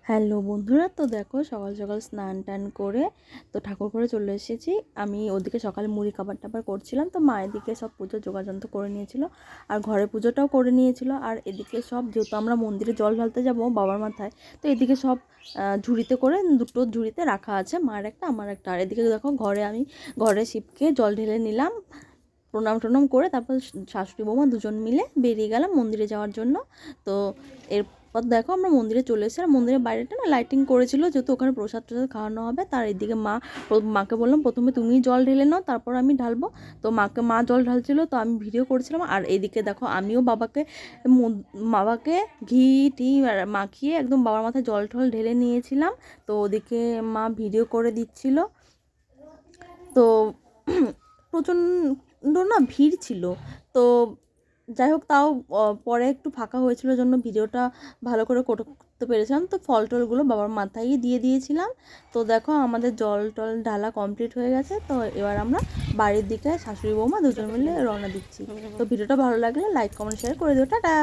Hello বন্ধুরা, তো দেখো সকাল সকাল স্নান টান করে তো ঠাকুর ঘরে চলে এসেছি। আমি ওদিকে সকালে মুড়ি খাবার টাবার করছিলাম, তো মা এদিকে সব পুজোর যোগাযন্ত্র করে নিয়েছিল আর ঘরে পুজোটাও করে নিয়েছিল। আর এদিকে সব, যেহেতু আমরা মন্দিরে জল ঢালতে যাব বাবার মাথায়, তো এদিকে সব ঝুড়িতে করে, দুটো ঝুড়িতে রাখা আছে, মার একটা আমার একটা। আর এদিকে দেখো ঘরে শিবকে জল ঢেলে নিলাম, প্রণাম টনাম করে তারপর শাশুড়ি বৌমা দুজন মিলে বেরিয়ে গেলাম মন্দিরে যাওয়ার জন্য। তো এরপর দেখো আমরা মন্দিরে চলে এসেছি। আর মন্দিরের বাইরেটা না লাইটিং করেছিল, যেহেতু ওখানে প্রসাদ টসাদ খাওয়ানো হবে। তার এদিকে মাকে বললাম প্রথমে তুমি জল ঢেলে নাও, তারপর আমি ঢালবো। তো মা জল ঢালছিল, তো আমি ভিডিও করছিলাম। আর এদিকে দেখো আমিও বাবাকে ঘি টি মাখিয়ে একদম বাবার মাথায় জল টল ঢেলে নিয়েছিলাম। তো ওদিকে মা ভিডিও করে দিচ্ছিল। তো প্রচণ্ড না ভিড় ছিল। তো যাই হোক, তাও পরে একটু ফাঁকা হয়েছিল জন্য ভিডিওটা ভালো করে করতে পেরেছিলাম। তো ফল টলগুলো বাবার মাথায় দিয়ে দিয়েছিলাম। তো দেখো আমাদের জল টল ঢালা কমপ্লিট হয়ে গেছে। তো এবার আমরা বাড়ির দিকে শাশুড়ি বৌমা দুজন মিলে রওনা দিচ্ছি। তো ভিডিওটা ভালো লাগলে লাইক কমেন্ট শেয়ার করে দিও। টাটা।